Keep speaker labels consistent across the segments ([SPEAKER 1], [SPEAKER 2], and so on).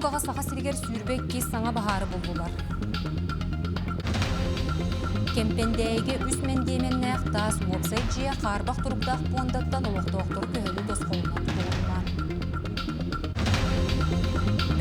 [SPEAKER 1] Суккаға сақа сиргер сүйірбек кез саңа бағары болдылар. Кемпендеге үс мендеменне ақтас уопсайт жия қарбақ тұрғдақ буандаттан олықтуақтыр көхілі досқолынан болуынан.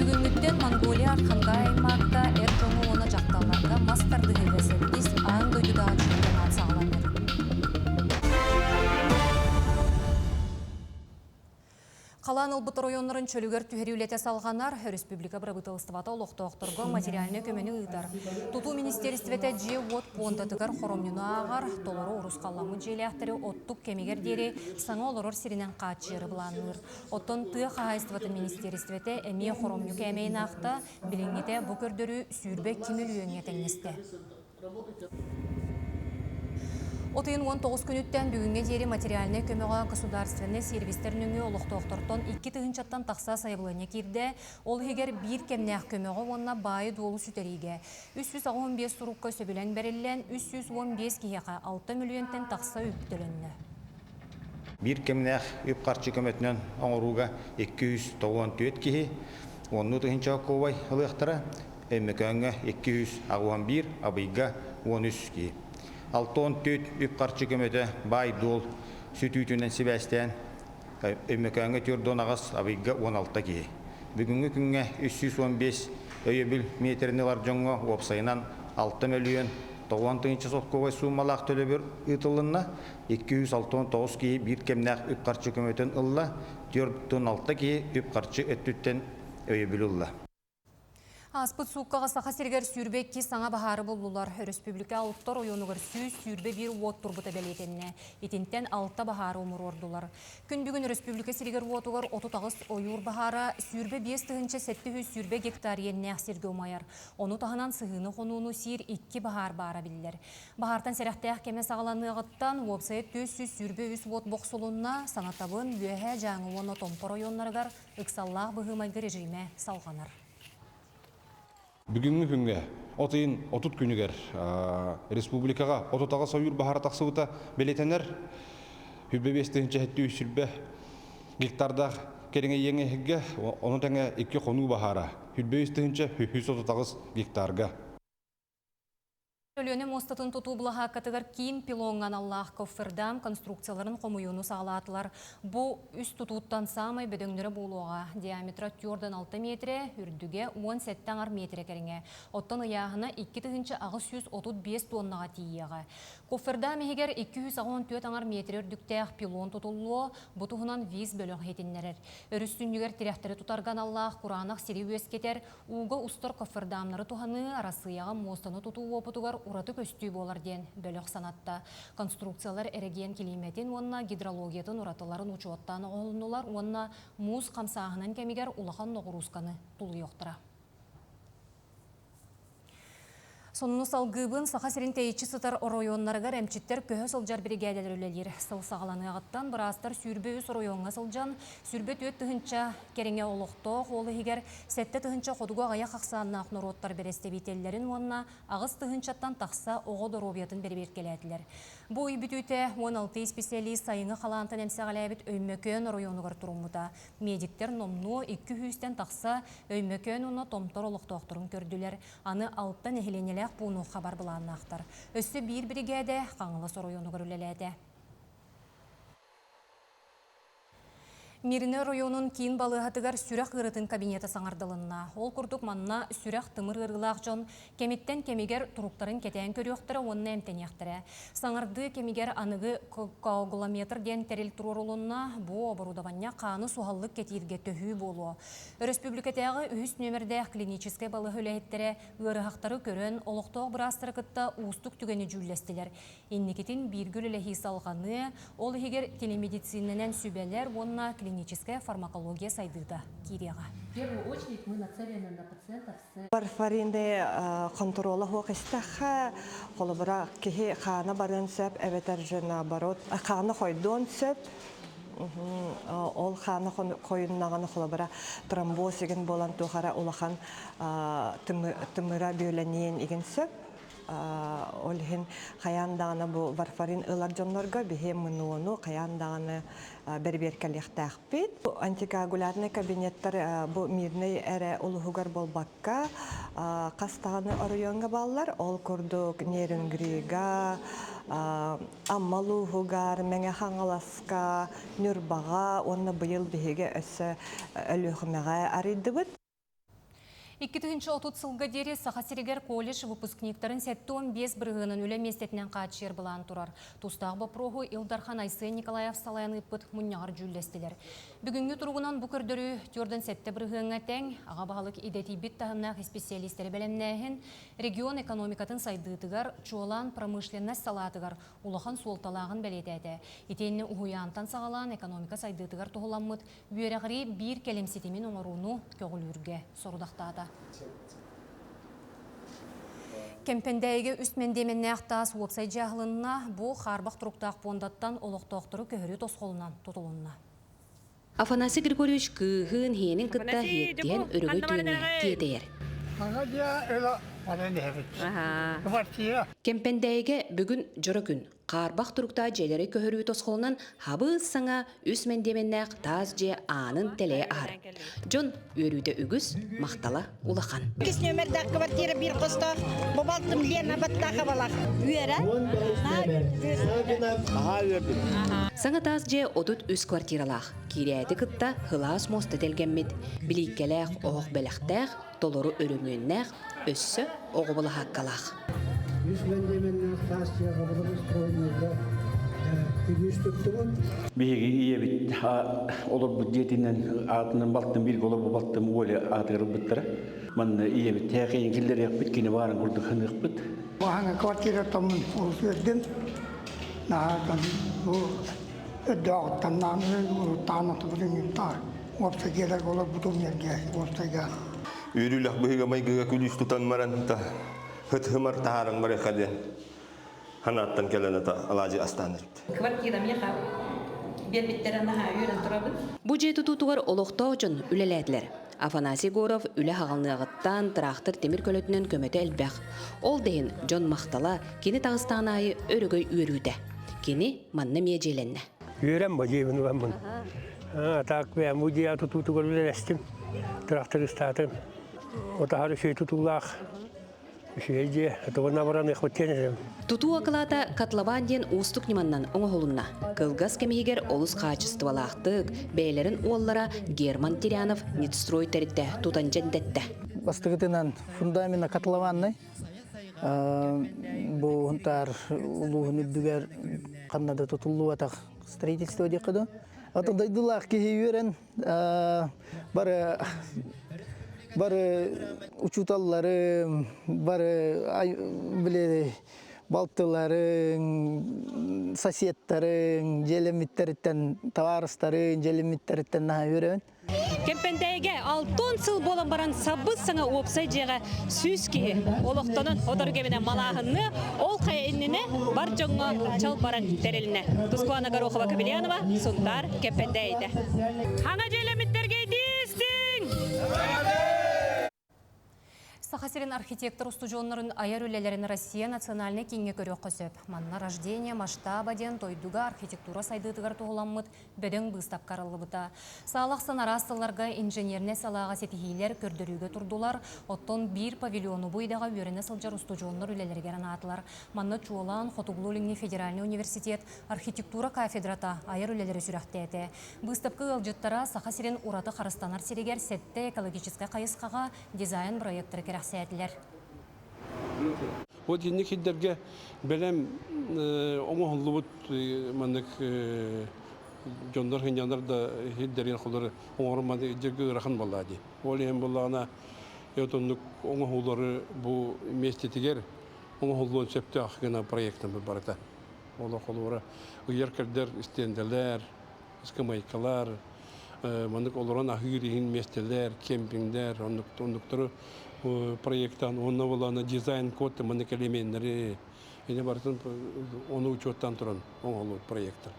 [SPEAKER 1] Бүгінгіттен Монголия арқанға аймақта әр жоңы оны жақталарға мастарды хелесетіс аң дөйдіда жүзден атсағаланыр. Қалан ұлбыт районларын чөлігер түхереулете салғанар, Республика Брабытылыстывата олықтуақтырғы материаліне көмені ұйдар. Туту министерствете же от пондатығар хоромнюну ағар, толыры орыс қаламы желі ақтыры оттық кемегердері саңа олырыр сиринен қатшыры бұланыр. Оттон тұя қағайыстываты министерствете әме хоромню кәмейін ақта, біліңгете бұкөрдірі сүйірбек кемел үйеңе тәңесті. Отын 19 күніттен бүгінге дері материаліне көмеға государственный сервистерінің олықтуақтыртон 2 тығынчаттан тақса сайбылыне кирді. Ол егер бір кемнәқ көмеға онына байы долу сүтерейге. 315 тұрыққа сөбілен бәрілен 315 кейеға 6 миллионтен тақса үптілінні.
[SPEAKER 2] Bir kemnәқ үп қарчы көметінен оңыруға 294 кейі, оны тұхынча ковай ылықтыра, әмекөңі 211, абайға 13 кейі. 64 үп қарчы көметі бай дол сүт үйтінен себәстен өмекөңі түрдон ағас абайға 16 кейі. Бүгінгі күнге 315 өйебіл метрінелар жоңға опсайынан 6 миллион 90 соққовай сумалақ төлі бір ұтылынна 269 кейі бір кемнәқ үп қарчы көметін ұлла 416 кейі үп қарчы өттіттен өйебіл ұлла.
[SPEAKER 1] Аспыт суққаға сақа сергер сүйірбек ке саңа бағары болулар. Республика ұлттар ойонығыр сүйірбе бір от тұрбыта бәлетенне. Етінттен алтта бағары өмір ордылар. Күн бүгін Республика сергер отығыр 30 ойыр бағары сүйірбе 5-тігінші сәтті сүйірбе гектар енне ақсерге omайар. Оны тағынан сығыны қонуыны сүйір 2 бағар бара білдер. Бағартан сәрәқтәқ кеме сағаланы ғыттан уапсайет 400 сүйірбе үс от боқсылуына санатабын лөйе жаңы оны томпар ойонларығар ұқсаллақ бұғымайғы режиме салғанар.
[SPEAKER 3] Бүгінгі күнге, отын 30 күнігер республикаға 30-ға сойыр бағары тақсығыта белетенер, хүлбе 5-тігінші үсірбе гектардақ кереңе еңе хеге, оны тәңе 2 қону бағары, хүлбе 5-тігінші 130 гектарға.
[SPEAKER 1] Өлөне мостатын тұту бұлаға қатығар кейін пилоңған Аллах кофердам конструкцияларын қомуыны сағалатылар. Бұл үст тұтуыттан самай бөдөңдері болуға. Диаметра 4-6 метре, үрдіге 17 метре кәріңе. Оттан ұяғына 2-тігінші ағыз 135 тоннаға тиеға. Кофердам егер 264 метре үрдіктәқ пилон тұтылуы, бұтығынан 5 бөліқ етінлерер. Өрістіңдігер тіряқтары тұтарған Аллах Құранақ сері өскетер, уғы ұстыр кофердамлары тұғаны арасыяға мостаны тұту опытығар ураты көстүй болар ден бөліқ санатта. Конструкциялар әреген келеметін онына гидрологиятын уратыларын ұчуаттаны олынулар, онына мұз қамсағынан кәмегер улақан ноғырусканы тұлы yoқтыра. Сонуны салгыбын сақа серін тәйітші сытар оройонларығар әмчіттер көхі сылжар бригадалар өлелер. Сыл сағаланы ағыттан бірастар сүйірбе үс оройонға сылжан, сүйірбе төт түхінча кереңе олықтоқ, олы егер сәтті түхінча қодуға ғаяқ ақсанына ақнороттар берестебетелерін онына ағыз түхінчаттан тақса оғы доробиятын берберкеләділер. Бұл үйбітүйте 16 специалист сайыңы қалантын әмсәғаләбіт өймөкөн оройонығар тұрымыда. Медиктер номну 200-тен тақса өймөкөн оны томтор олықтоқтырын көрділер. Аны алттан әхеленелер бұны қабар бұланын ақтар. Өсі бір бригade қаңылы соройоны көрілеләді. Миріне районын кейін балығатығар сүрәқ ғырытын кабинеті саңардылынна. Ол күрдік манна сүрәқ тымыр ғырғылақ жон, кеметтен кемегер тұруқтарын кетен көріқтірі, онына әмтен яқтыры. Саңарды кемегер анығы коагуламетр ден тәрел тұрорылынна бұ оборудаванне қаны суғаллық кетерге төхі болу. Республикатағы үхіс нөмірді клиническай балығы өләйттірі ғырғақтары көрін олықтоқ бірастыры кітті ұстық түгені жүлестілер. Еннекетін біргүл өләхи салғаны, ол егер телемедицинінен сүбәлер, онына клиническая фармакология сайдыда кирега.
[SPEAKER 4] В первую очередь мы нацелены на пациентов с
[SPEAKER 5] Парфаринде контрола хоқистаха, қолыбыра кихи қаны барын сөп, әветер жөн наоборот, қаны қойдон сөп, ол қаны қойыннағаны қолыбыра тромбоз еген болан туғара олақан тымыра бөленен еген сөп, олхин хаяндагына бу варфарин ылар жоннорго бихе мынуону хаяндагына берберкалехтахпит. Антикоагулярный кабинеттер бу мирный эре улугар болбакка кастаганы оройонга баллар ол курдук нерингрига аммалуугар меңе хаңаласка нүрбага онна быйыл биһиге өссө өлүхмега арыйдыбыт.
[SPEAKER 1] 2030 сылга дери Сахасиригер колледж выпускниктарын 7-15 бірғының үлі местетінен қатшер білан тұрар. Тустағы бапроғу Илдархан Айсы Николаев салайын ұппыт мұнияғыр жүлдестілер. Бүгінгі тұрғынан бұл көрдірі түрдің 7 бірғыңа тәң, аға бағалық идети бит тағымнақ специалистері бәлемнәйін, регион экономикатын сайдытығар, чуалан промышленность салатығар, улахан солталағын бәлетәді. Итенні ұғыянтан сағалан экономика сайдытығар тұғыламмыд, бүйерағыри бір келемсетімен оңаруыну көгілірге сорудақтады. Кемпендәйге үстмендеменне ақтас уопсай жағылынна бұл қарбақ тұрықтақ фондаттан олықтақтыры көхірі тосқолынан тұтылынна.
[SPEAKER 6] Афанасий Григорьевич кыгын хенин кытта хеттен өрөгөй түйіне тиетер. Кемпендәйге бүгін жұры күн қарбақ тұрықта желері көхірі тосқолынан хабы саңа үстмендеменнәқ таз же анын теле ар. Жон өрүйді үгіз мақтала улахан.
[SPEAKER 7] Кис нөмердәк квартира бир қоста, бабалтым Лена баттаға балақ. Үйері?
[SPEAKER 6] Саңа таз же одут үз квартиралақ. Кирияты кытта хылас моста телгенмет. Биликкеләқ оғық бәліқтәқ, толору өріңіннәқ, өссі оғы бұлы хаққалақ.
[SPEAKER 8] Биһиги иебит олор бюджетинен атынан балтын бир голо балтын оле атырып биттер. Манна иебит тәкәйин киллер якбит кине барын курдык хыныкбит.
[SPEAKER 9] Баһаңа квартира томун олсөддүм. Наһаган бу дагтан намы тана тубулын тар. Опса келер голо бутум yerге опсага.
[SPEAKER 10] Үрүләк биһиге майгыга күлүс тутан маранта. Хытымар таарың бар хәдә. Ханаттан келенета алажы астаныр.
[SPEAKER 4] Квартира меха бербиттеренна үйрен турабыз.
[SPEAKER 6] Бу жети тутугар олоқтоо жон үлеләділер. Афанасий Горов үле хағалныгыттан трактор темир көлөтүнөн көмөтө элбэх. Ол дейін жон мақтала кені тағыстан айы өрөгөй үйрүдә. Кені манны межеленне.
[SPEAKER 9] Үйрен бо жебин уламын. Так бе мудия тутугар үлелестим. Трактор статын. Отахары шөй тутулах. Шейде, это набраны хватенем.
[SPEAKER 6] Туту акылата котлован ден устук ниманнан оңоһолунна. Кылгас кемигер олус качестволахтык, бейлерин уоллара Герман Тирянов Нитстрой теритте тутан жендетте.
[SPEAKER 11] Бастыгытынан фундамента котлованный. Бу хунтар улугуны дүгер каннада тутулуу атак строительство декеду. Ата дайдылах кийөрен бары учуталлары, бары балтылары, соседтары, желемиттериттен, товарыстары, желемиттериттен наха өрен.
[SPEAKER 12] Кемпендәйге алтын сыл болан баран сабыз саңа опсай жеға сүз ки олықтанын одыргеміне малағынны ол қайынніне бар жоңға чал баран тереліне. Тускуана Горохова Кабелянова, Сунтар, Кемпендәйді. Хана желемиттерге дейстің!
[SPEAKER 1] Сахасирин архитектор устужонларын аяр үлелерін Россия национальный кеңе көрі қосып. Манна рождение, масштаба ден тойдуга архитектура сайдытыгар туғыламмыд бөдің бұстап қарылы бұта. Салық санарастыларға инженерне салаға сетихилер көрдіріге тұрдылар. Оттон бір павильону бұйдаға өріне сылжар устужонлар үлелергерін атылар. Манна Чуолан, Хотуглулинги федеральный университет архитектура кафедрата аяр үлелері сүрәхтеті. Бұстапқы ғылжыттара Сахасирин ураты қарыстанар серегер сетті экологическа қайысқаға дизайн проекттері керақ сәтілер.
[SPEAKER 13] Вот енек хиддерге белем оңоғылы бұд мәнік жондар хинjanдар да хиддерген қолары оңғырмады жерге рақын болады. Ол ең болағына өтінлік оңоғылары бұл местетігер оңоғылуын сөпті ақығына проекттің бұл барыта. Ол қолары ұйеркердер, істенделер, іскімайкалар, мәнік оларан ақығырейін местелер, кемпингдер, ондықтыры проекттан, оны оланы дизайн коды, мәнік элементтері, ене барытын оны учеттан тұрын оңғылу проекттар.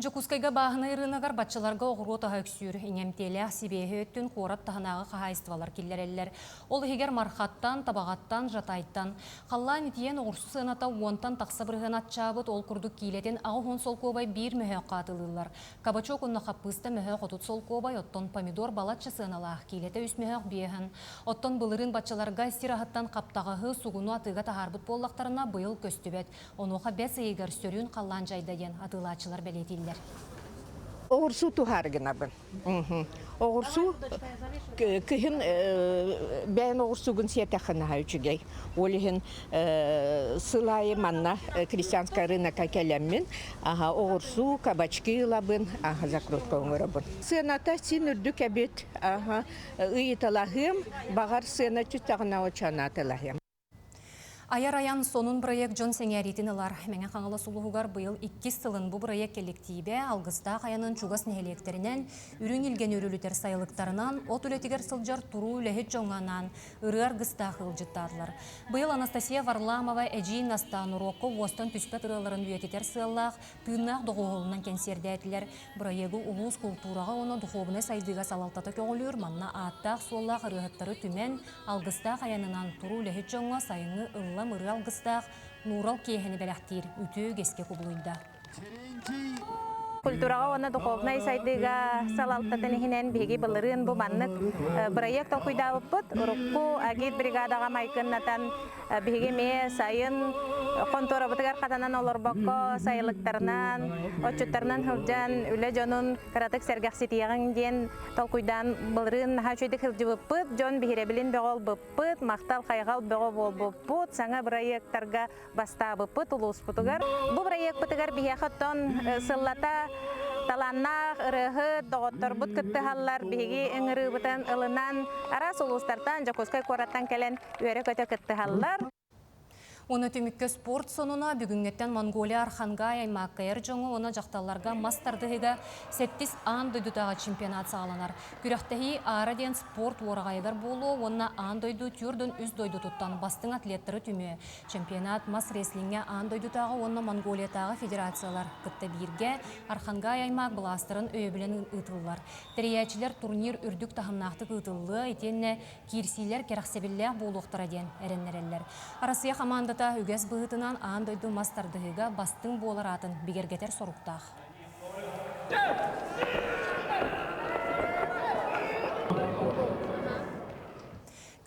[SPEAKER 1] Жокускайга бағына ирынагар батчаларга оғыру тахайксүр, иңемтелі сибейі өттін қорат тахынағы қағайыстывалар келлерелер. Ол егер мархаттан, табағаттан, жатайттан. Қаллан итиен оғырсу сыната уонтан тақса бірген атчабыт ол күрдік кейлетін ағын сол кобай бір мөхі қатылылар. Кабачок онна қаппыста мөхі қотут сол кобай, оттон помидор балатчы сыналақ кейлеті үс мөхі бейхін. Оттон бұлырын батчаларга стирахаттан қаптағығы суғыну атыға тахарбыт боллақтарына бұйыл көстібет. Онуға бәс егер сөрін қаллан жайдайын атылачылар бәлетілдер.
[SPEAKER 7] Оғырсу тухаргына бұл. Оғырсу күйін бәйін оғырсуғын сетақына өчігей. Олығын сылайы манна крестьянская рынока кәлеммен оғырсу, кабачки лабын, закрутка оңырабын. Сыната син үрдік әбет ұйыталағым, бағар сына түстағына очана атылағым.
[SPEAKER 1] Аяр-аян сонун проект Джон Сеңәритін ылар. Мәңе қаңылы сұлығығар бұйыл 2 сылын бұл проект келектейбе алғызда қаяның чугас нәхелектерінен, үрін елген өрілітер сайылықтарынан, от үлетігер сылжар тұру үләхет жоңғанан, ұрығар ғыста қылжыттадылар. Бұйыл Анастасия Варламова әжейін астан ұроқы остан түспет ұрыларын үйететер сыллақ, түйіннақ дұғығылынан кәнсерді әтілер. Проегі ұлыс культураға оны дұғығыны сайдыға салалтаты көңілір, манна аттақ соллақ ұрығыттары түмен, алғызда қаянынан тұру үләхет жоңға сайыны ылла мыры алғыстақ Нурал кейхені бәләқтер үті кеске құбылуйда.
[SPEAKER 14] Культураға оны дұқовнай сайдыға салалтатын ихінен беге бұлырын бұ маннық проект оқуйда бұппыт. Ұрыққу агит бригадаға майкыннатан беге ме сайын контора бұтығар қатанан олар баққа сайылықтарынан, отчуттарынан хылжан, үлі жонын қаратық сәргәқсетияғын ден толқуйдан бұлырын хачуйдық хылжы бұппыт, жон бігеребілін беғол бұппыт, мақтал қайғал беғол бұппыт, саңа проекттарға баста бұппыт, ұлыс бұтығар. Бұ проект бұтығар бігеқыттон сыллата таланнақ, ұрығы, доғыттар бұт күтті халлар, беге үңірі бұтын ылынан, арас ұлыстартан, Жокускай қораттан кәлен өре көте күтті халлар.
[SPEAKER 1] Оны төмікке спорт сонуна бүгінгеттен Монголия Архангай аймаққа жоңы оны жақталарға мастардығыға 7 ан дойдутаға чемпионат сағаланар. Күріқтігі араден спорт орағайдар болу, онына ан дойду түрдің үз дойду тұттан бастың атлеттері түмі. Чемпионат мас реслинге ан дойдутаға оны Монголиятағы федерациялар күтті бірге Архангай аймақ бұластырын өйбілін ұтылылар. Тіреячілер турнир үрдік тағымнақты ұтылы, етенне кирсилер керақсебілләқ болуқтыра ден әріннерелер. Арасия командата үгәс бұғытынан андойду мастардығыға бастың боларатын бігергетер соруқтақ.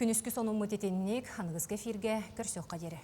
[SPEAKER 1] Күніскі соның мұтетеннек ханығызғы фирге көрсөқ қадері.